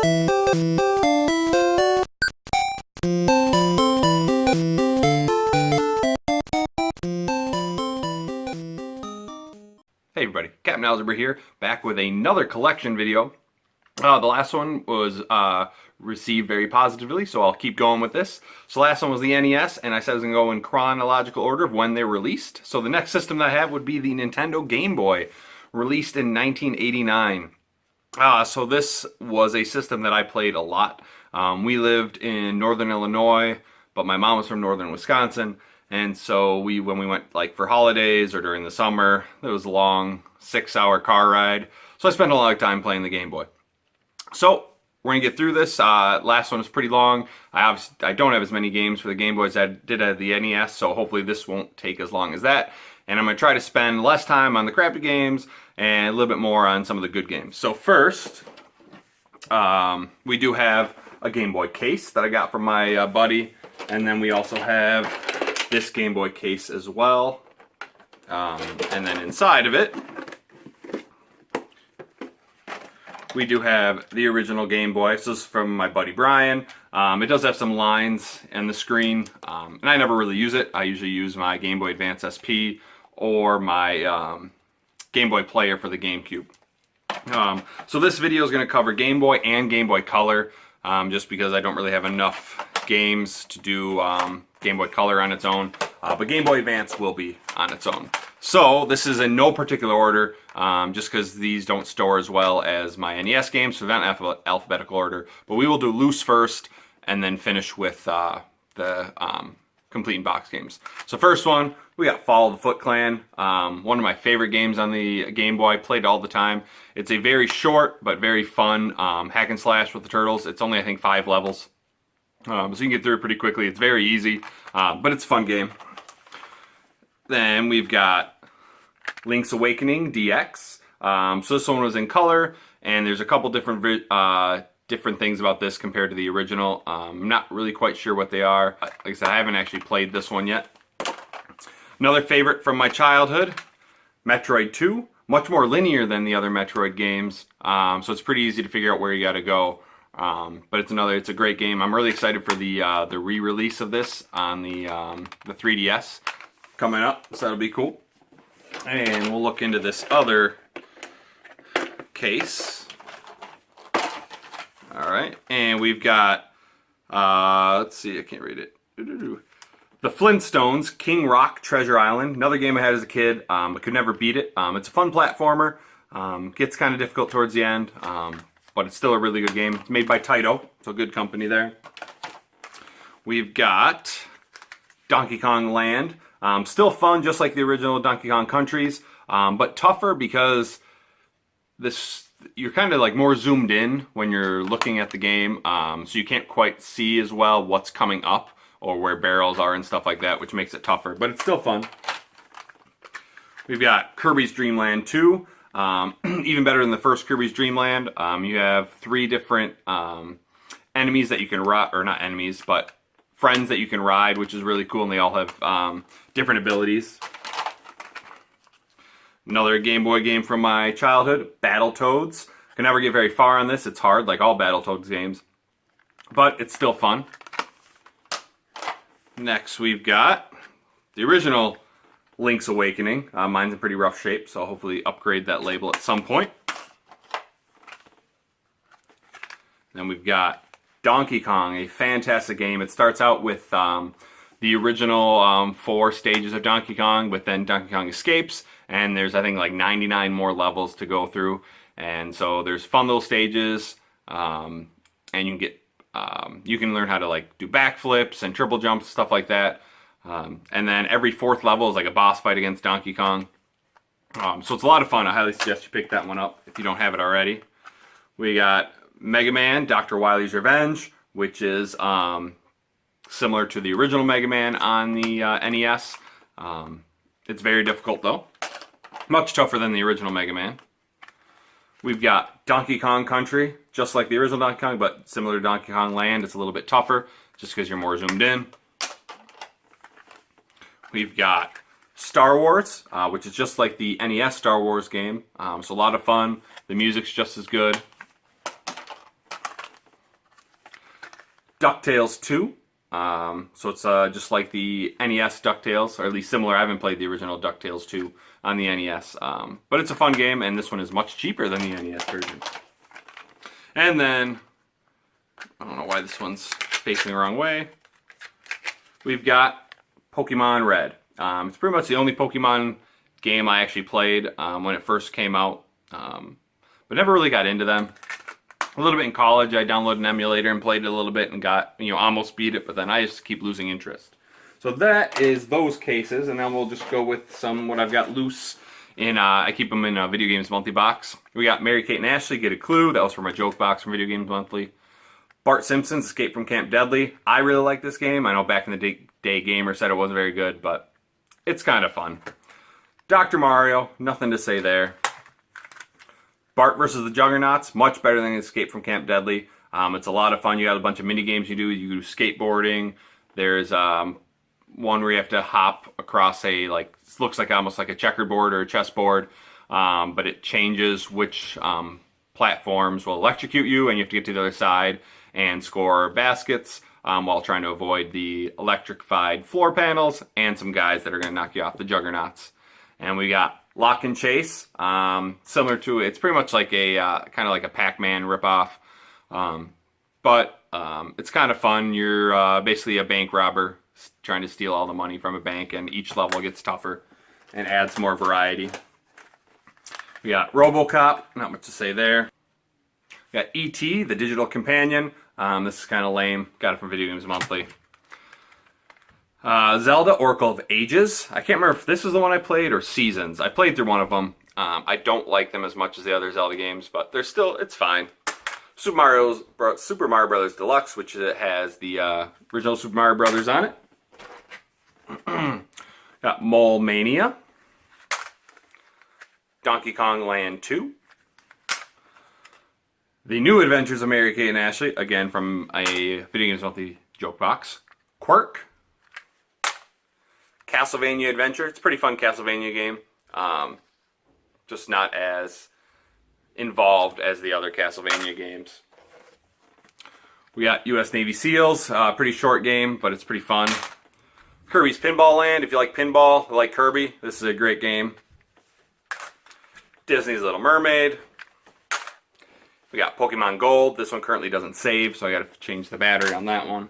Hey everybody, Captain Algebra here, back with another collection video. The last one was received very positively, so I'll keep going with this. So the last one was the NES, and I said I was going to go in chronological order of when they were released. So the next system that I have would be the Nintendo Game Boy, released in 1989. So this was a system that I played a lot. We lived in northern Illinois, but my mom was from northern Wisconsin. And so when we went like for holidays or during the summer, it was a long 6-hour car ride. So I spent a lot of time playing the Game Boy. So we're gonna get through this. Last one was pretty long. I don't have as many games for the Game Boy as I did at the NES, so hopefully this won't take as long as that. And I'm gonna try to spend less time on the crappy games and a little bit more on some of the good games. So first, we do have a Game Boy case that I got from my buddy, and then we also have this Game Boy case as well, and then inside of it we do have the original Game Boy. So this is from my buddy Brian. It does have some lines in the screen, and I never really use it. I usually use my Game Boy Advance SP or my Game Boy Player for the GameCube. So this video is going to cover Game Boy and Game Boy Color, just because I don't really have enough games to do Game Boy Color on its own, but Game Boy Advance will be on its own. So this is in no particular order, just because these don't store as well as my NES games, so they're not in alphabetical order. But we will do loose first, and then finish with the complete in box games. So first one, we got Fall of the Foot Clan, one of my favorite games on the Game Boy, played all the time. It's a very short but very fun hack and slash with the turtles. It's only, I think, 5 levels. So you can get through it pretty quickly. It's very easy, but it's a fun game. Then we've got Link's Awakening DX. So this one was in color, and there's a couple different things about this compared to the original. I'm not really quite sure what they are. Like I said, I haven't actually played this one yet. Another favorite from my childhood, Metroid 2. Much more linear than the other Metroid games, so it's pretty easy to figure out where you got to go. But it's a great game. I'm really excited for the re-release of this on the 3DS coming up, so that'll be cool. And we'll look into this other case. All right, and we've got let's see, I can't read it. The Flintstones, King Rock Treasure Island. Another game I had as a kid. I could never beat it. It's a fun platformer. Gets kind of difficult towards the end. But it's still a really good game. It's made by Taito, so good company there. We've got Donkey Kong Land. Still fun, just like the original Donkey Kong Countries, but tougher because you're kind of like more zoomed in when you're looking at the game, so you can't quite see as well what's coming up or where barrels are and stuff like that, which makes it tougher, but it's still fun. We've got Kirby's Dream Land 2. Even better than the first Kirby's Dream Land. You have 3 different enemies that you can ride, or not enemies, but friends that you can ride, which is really cool, and they all have different abilities. Another Game Boy game from my childhood, Battletoads. Can never get very far on this. It's hard, like all Battletoads games, but it's still fun. Next, we've got the original Link's Awakening. Mine's in pretty rough shape, so I'll hopefully upgrade that label at some point. Then we've got Donkey Kong, a fantastic game. It starts out with the original 4 stages of Donkey Kong, but then Donkey Kong escapes, and there's, I think, like 99 more levels to go through. And so there's fun little stages, and you can learn how to like do backflips and triple jumps, stuff like that. And then every 4th level is like a boss fight against Donkey Kong. So it's a lot of fun. I highly suggest you pick that one up if you don't have it already. We got Mega Man, Dr. Wily's Revenge, which is similar to the original Mega Man on the NES. It's very difficult though. Much tougher than the original Mega Man. We've got Donkey Kong Country, just like the original Donkey Kong, but similar to Donkey Kong Land. It's a little bit tougher, just because you're more zoomed in. We've got Star Wars, which is just like the NES Star Wars game. So a lot of fun. The music's just as good. DuckTales 2. So it's just like the NES DuckTales, or at least similar. I haven't played the original DuckTales 2 on the NES, but it's a fun game, and this one is much cheaper than the NES version. And then, I don't know why this one's facing the wrong way. We've got Pokemon Red. It's pretty much the only Pokemon game I actually played when it first came out, but never really got into them. A little bit in college, I downloaded an emulator and played it a little bit and got, almost beat it, but then I just keep losing interest. So that is those cases, and then we'll just go with what I've got loose in, I keep them in Video Games Monthly box. We got Mary Kate and Ashley, Get a Clue. That was for my joke box from Video Games Monthly. Bart Simpson's Escape from Camp Deadly. I really like this game. I know back in the day Gamer said it wasn't very good, but it's kind of fun. Dr. Mario, nothing to say there. Bart versus the Juggernauts, much better than Escape from Camp Deadly. It's a lot of fun. You got a bunch of mini games you do. You do skateboarding. There's one where you have to hop across looks like almost like a checkerboard or a chessboard, but it changes which platforms will electrocute you, and you have to get to the other side and score baskets while trying to avoid the electrified floor panels and some guys that are going to knock you off the Juggernauts. And we got Lock and Chase, similar to, it's pretty much like a kind of like a Pac-Man ripoff, but it's kind of fun. You're basically a bank robber trying to steal all the money from a bank, and each level gets tougher and adds more variety. We got RoboCop, not much to say there. We got E.T., the digital companion. This is kind of lame. Got it from Video Games Monthly. Zelda Oracle of Ages. I can't remember if this is the one I played or Seasons. I played through one of them. I don't like them as much as the other Zelda games, but it's fine. Super Mario Bros. Deluxe, which has the original Super Mario Brothers on it. Got Mole Mania. Donkey Kong Land 2. The New Adventures of Mary Kate and Ashley, again from a Video Games Monthly joke box. Quirk. Castlevania Adventure. It's a pretty fun Castlevania game. Just not as involved as the other Castlevania games. We got U.S. Navy SEALs. Pretty short game, but it's pretty fun. Kirby's Pinball Land. If you like pinball, like Kirby, this is a great game. Disney's Little Mermaid. We got Pokemon Gold. This one currently doesn't save, so I got to change the battery on that one.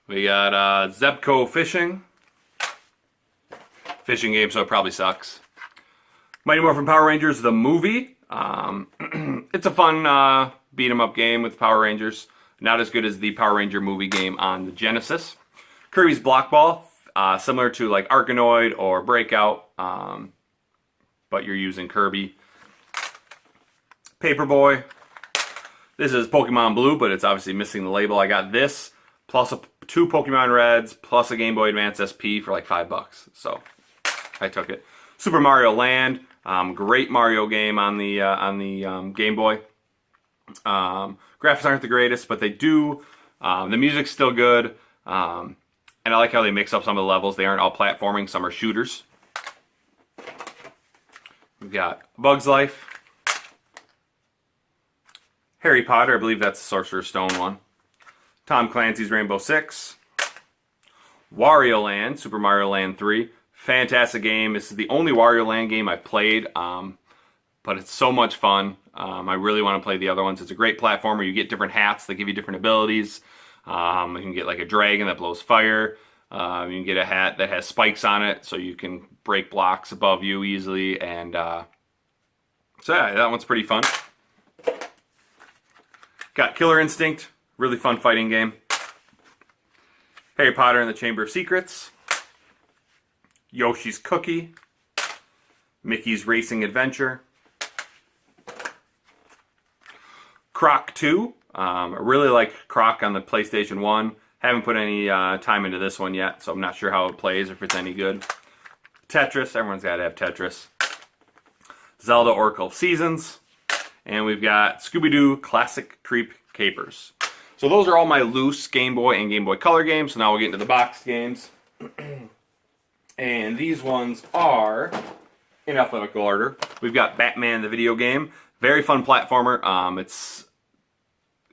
We got Zebco Fishing. Fishing game, so it probably sucks. Mighty Morphin Power Rangers, the movie. It's a fun beat 'em up game with Power Rangers. Not as good as the Power Ranger movie game on the Genesis. Kirby's Block Ball, similar to like Arkanoid or Breakout, but you're using Kirby. Paperboy. This is Pokemon Blue, but it's obviously missing the label. I got this, plus 2 Pokemon Reds, plus a Game Boy Advance SP for like $5. So I took it. Super Mario Land. Great Mario game on the Game Boy. Graphics aren't the greatest, but they do. The music's still good, and I like how they mix up some of the levels. They aren't all platforming; some are shooters. We've got Bug's Life, Harry Potter. I believe that's the Sorcerer's Stone one. Tom Clancy's Rainbow Six, Wario Land, Super Mario Land 3. Fantastic game. This is the only Wario Land game I've played, but it's so much fun. I really want to play the other ones. It's a great platformer. You get different hats that give you different abilities. You can get like a dragon that blows fire. You can get a hat that has spikes on it, so you can break blocks above you easily. And so yeah, that one's pretty fun. Got Killer Instinct. Really fun fighting game. Harry Potter and the Chamber of Secrets. Yoshi's Cookie. Mickey's Racing Adventure. Croc 2. I really like Croc on the PlayStation 1. Haven't put any time into this one yet, so I'm not sure how it plays, if it's any good. Tetris. Everyone's got to have Tetris. Zelda Oracle of Seasons. And we've got Scooby-Doo Classic Creep Capers. So those are all my loose Game Boy and Game Boy Color games. So now we'll get into the box games. And these ones are in alphabetical order. We've got Batman the video game. Very fun platformer.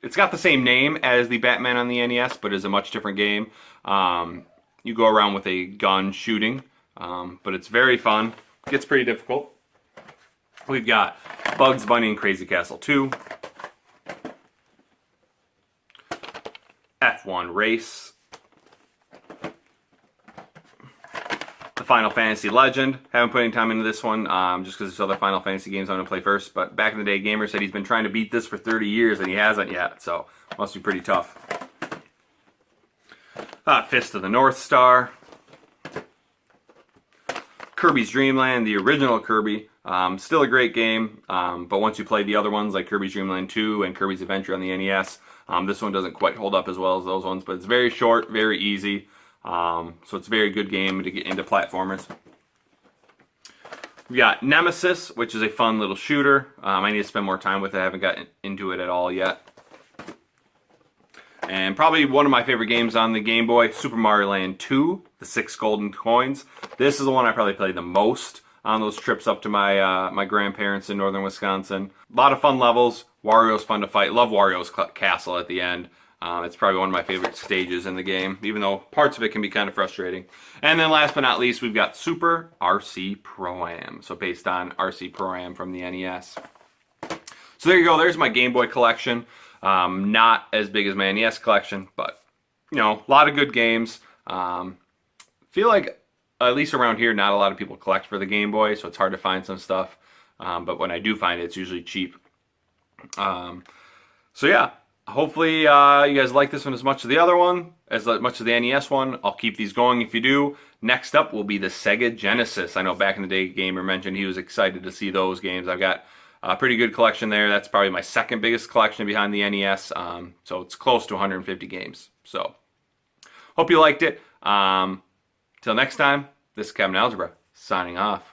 it's got the same name as the Batman on the NES, but is a much different game. You go around with a gun shooting, but it's very fun. Gets pretty difficult. We've got Bugs Bunny and Crazy Castle 2, F1 Race, the Final Fantasy Legend. Haven't put any time into this one, just because there's other Final Fantasy games I'm going to play first. But back in the day, Gamer said he's been trying to beat this for 30 years and he hasn't yet, so must be pretty tough. Fist of the North Star, Kirby's Dream Land, the original Kirby. Still a great game, but once you play the other ones like Kirby's Dream Land 2 and Kirby's Adventure on the NES, this one doesn't quite hold up as well as those ones, but it's very short, very easy, so it's a very good game to get into platformers. We got Nemesis, which is a fun little shooter. I need to spend more time with it. I haven't gotten into it at all yet. And probably one of my favorite games on the Game Boy, Super Mario Land 2, the 6 golden coins. This is the one I probably play the most on those trips up to my my grandparents in northern Wisconsin. A lot of fun levels. Wario's fun to fight. Love Wario's castle at the end. It's probably one of my favorite stages in the game, even though parts of it can be kind of frustrating. And then last but not least, we've got Super RC Pro-Am. So based on RC Pro-Am from the NES. So there you go. There's my Game Boy collection. Not as big as my NES collection, but, you know, a lot of good games. Feel like, at least around here, not a lot of people collect for the Game Boy, so it's hard to find some stuff. But when I do find it, it's usually cheap. So yeah, hopefully you guys like this one as much as the other one, as much as the NES one. I'll keep these going if you do. Next up will be the Sega Genesis. I know back in the day, Gamer mentioned he was excited to see those games. I've got a pretty good collection there. That's probably my second biggest collection behind the NES. So it's close to 150 games. So hope you liked it. Till next time, this is Kevin Algebra, signing off.